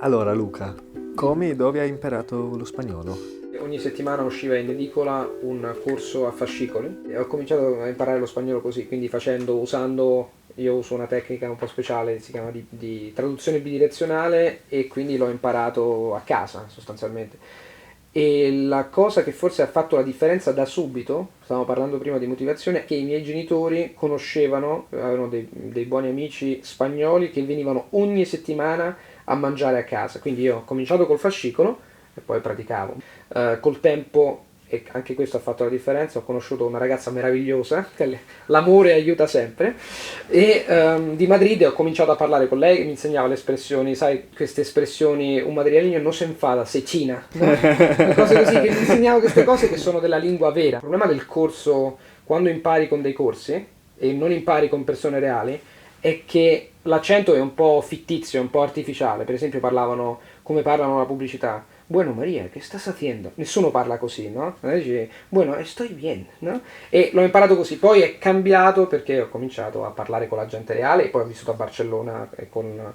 Allora Luca, come e dove hai imparato lo spagnolo? Ogni settimana usciva in edicola un corso a fascicoli e ho cominciato a imparare lo spagnolo così, quindi io uso una tecnica un po' speciale, si chiama di traduzione bidirezionale e quindi l'ho imparato a casa sostanzialmente. E la cosa che forse ha fatto la differenza da subito, stavamo parlando prima di motivazione, è che i miei genitori avevano dei buoni amici spagnoli che venivano ogni settimana a mangiare a casa. Quindi io ho cominciato col fascicolo e poi praticavo. Col tempo, e anche questo ha fatto la differenza, ho conosciuto una ragazza meravigliosa, che l'amore aiuta sempre, e di Madrid ho cominciato a parlare con lei, che mi insegnava le espressioni, sai, queste espressioni, un madrileño no se enfada, se china, no? Cose così, che mi insegnava queste cose che sono della lingua vera. Il problema del corso, quando impari con dei corsi e non impari con persone reali, è che l'accento è un po' fittizio, un po' artificiale. Per esempio parlavano come parlano la pubblicità. Bueno Maria, che stas haciendo? Nessuno parla così, no? Dici, bueno, estoy bien, no? E l'ho imparato così, poi è cambiato perché ho cominciato a parlare con la gente reale e poi ho vissuto a Barcellona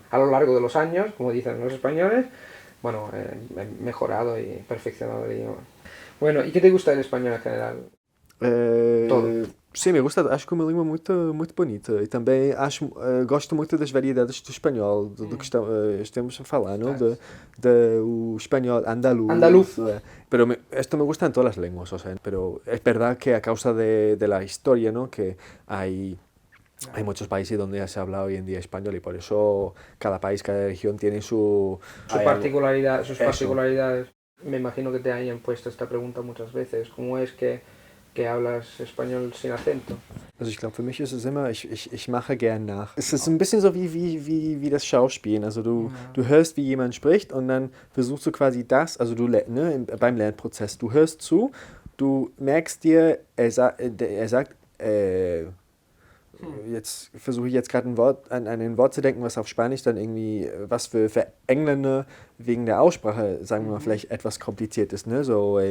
a lo largo de los años, como dicen los españoles. Bueno, he mejorado y perfeccionado el idioma. Bueno, ¿y qué te gusta del español en general? Todo. Sim, eu gosto, acho que é uma língua muito bonita e também gosto muito das variedades do espanhol, do que estamos a falar, ¿no? O espanhol andaluz. Andaluz. Pero esto me gusta en todas las lenguas, o sea, pero es verdad que a causa de la historia, ¿no? Que hay muchos países donde ya se habla hoy en día español y por eso cada país, cada región tiene sus particularidades. Me imagino que te hayan puesto esta pregunta muchas veces. ¿Cómo es que hablas español sin acento? Also ich glaube, für mich ist es immer, ich mache gern nach. Es ist ein bisschen so wie das Schauspielen. Also du hörst, wie jemand spricht und dann versuchst du quasi also beim Lernprozess, du hörst zu, du merkst dir, er sagt, jetzt versuche ich jetzt gerade an ein Wort zu denken, was auf Spanisch dann irgendwie, was für Engländer wegen der Aussprache, sagen wir mal, vielleicht etwas kompliziert ist, ne? So,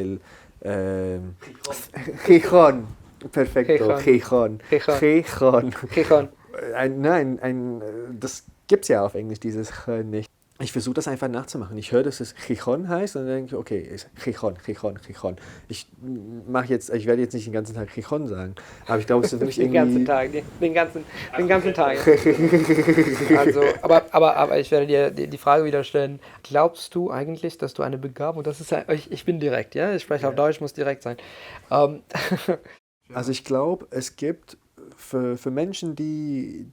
Gijón. Perfekto, Gijón. Gijón. Das gibt's ja auf Englisch, dieses Ch nicht. Ich versuche das einfach nachzumachen. Ich höre, dass es Gijón heißt und dann denke ich, okay, ist Gijón. Ich werde jetzt nicht den ganzen Tag Gijón sagen, aber ich glaube, es ist wirklich irgendwie... Den ganzen Tag. Also, aber ich werde dir die Frage wieder stellen. Glaubst du eigentlich, dass du eine Begabung, ich bin direkt, ja? Ich spreche auf Deutsch, muss direkt sein. Also ich glaube, es gibt für Menschen, die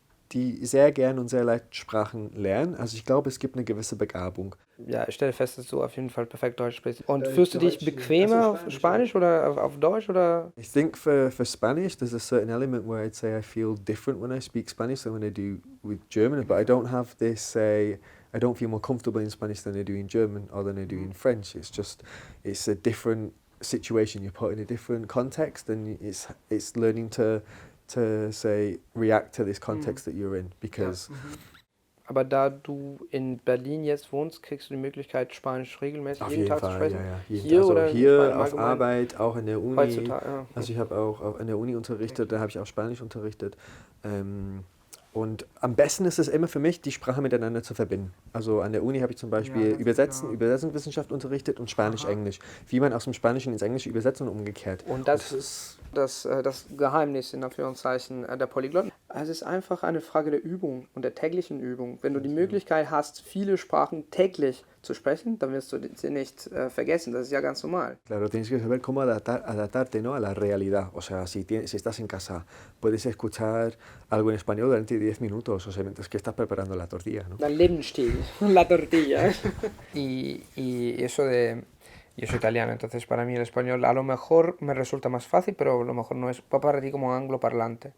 sehr gern und sehr leicht Sprachen lernen. Also ich glaube, es gibt eine gewisse Begabung. Ja, ich stelle fest, dass du auf jeden Fall perfekt Deutsch sprichst. Und fühlst du dich bequemer auf Spanisch oder auf Deutsch? Oder? I think for Spanish, there's a certain element where I'd say I feel different when I speak Spanish than when I do with German, but I don't have this, I don't feel more comfortable in Spanish than I do in German or than I do in French. It's a different situation. You're put in a different context and it's learning to say, react to this context that you're in, because... Aber da du in Berlin jetzt wohnst, kriegst du die Möglichkeit, Spanisch regelmäßig auf jeden jeden Tag Fall, zu sprechen? Ja. Hier also oder hier auf Arbeit, auch in der Uni. Heutzutage, ja. Also ich habe auch an der Uni unterrichtet, da habe ich auch Spanisch unterrichtet. Und am besten ist es immer für mich, die Sprache miteinander zu verbinden. Also an der Uni habe ich zum Beispiel Übersetzungswissenschaft unterrichtet und Spanisch-Englisch. Wie man aus dem Spanischen ins Englische übersetzt und umgekehrt. Und das ist das Geheimnis in Anführungszeichen der Polyglotten. Es ist einfach eine Frage der Übung und der täglichen Übung. Wenn du die Möglichkeit hast, viele Sprachen täglich zu sprechen, dann wirst du sie nicht vergessen. Das ist ja ganz normal. Claro, tienes que saber cómo adaptarte, ¿no? A la realidad. O sea, si estás en casa, puedes escuchar algo en español durante 10 minutos, o sea, mientras que estás preparando la tortilla, ¿no? El Lebensstil, la tortilla. y eso de... Yo soy italiano, entonces para mí el español a lo mejor me resulta más fácil, pero a lo mejor no es para ti como angloparlante.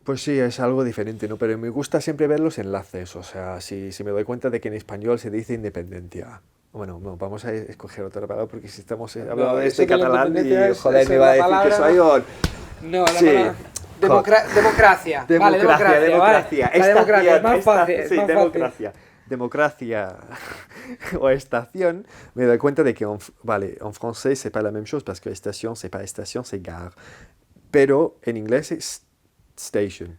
Pues sí, es algo diferente, ¿no? Pero me gusta siempre ver los enlaces, o sea, si me doy cuenta de que en español se dice independencia. Bueno, no, vamos a escoger otra palabra porque si estamos hablando de catalán y joder, me va a decir que soy un... No, la sí. palabra... Democracia. Vale, democracia. Vale. La democracia es más fácil. Sí, democracia. Democracia o estación, me doy cuenta de que, en français, c'est pas la même chose, parce que station, c'est pas station, c'est gare. Pero en inglés es station,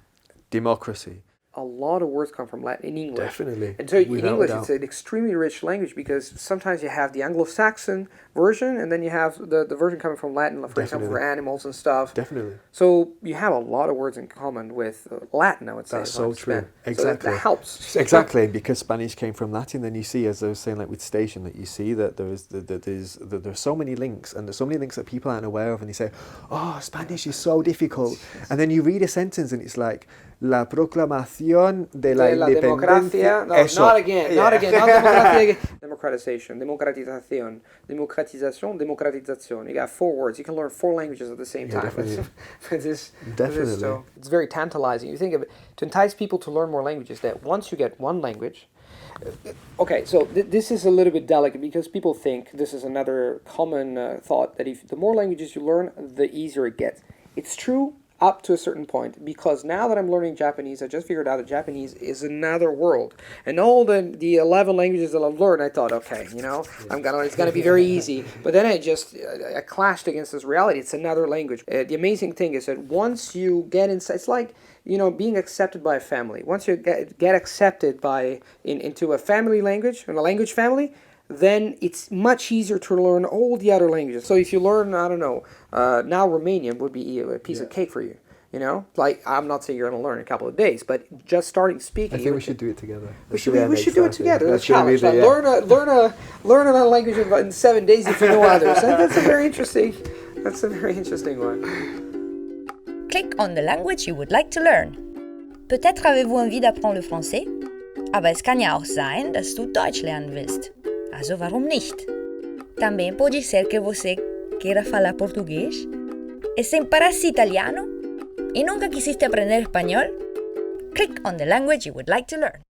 democracy. a lot of words come from Latin in English. Definitely. And so in Without a English, doubt. it's an extremely rich language because sometimes you have the Anglo-Saxon version and then you have the version coming from Latin, for example, for animals and stuff. Definitely. So you have a lot of words in common with Latin, I would say. That's so true. So Exactly. that helps. Exactly, because Spanish came from Latin. Then you see, as I was saying, like with station, that you see that there's so many links, and there's so many links that people aren't aware of, and you say, "Oh, Spanish is so difficult," and then you read a sentence, and it's like la proclamación de la democracia. independencia. No, Eso. not again. Yeah. Not again. Not democracia again. Democratization, democratización, democratización, democratización. You got 4 words. You can learn 4 languages at the same time. Definitely. Definitely. So it's very tantalizing. You think of it to entice people to learn more languages. That once you get one language. Okay, so this is a little bit delicate because people think this is another common thought that if the more languages you learn, the easier it gets. It's true up to a certain point because now that I'm learning Japanese, I just figured out that Japanese is another world. And all the 11 languages that I've learned, I thought, okay, it's gonna be very easy. But then I clashed against this reality. It's another language. The amazing thing is that once you get inside, it's like being accepted by a family. Once you get accepted into a family language, in a language family, then it's much easier to learn all the other languages. So if you learn, I don't know, now Romanian would be a piece of cake for you. Like I'm not saying you're going to learn in a couple of days, but just starting speaking. I think we should do it together. We should do it together. That's a challenge. Like, learn another language in 7 days if you know others. That's a very interesting one. Click on the language you would like to learn. Peut-être avez-vous envie d'apprendre le français? Aber es kann ja auch sein, dass du Deutsch lernen willst. Also warum nicht? Também pode ser que você queira falar português e se imparasse italiano e nunca quisiste aprender espanhol? Click on the language you would like to learn.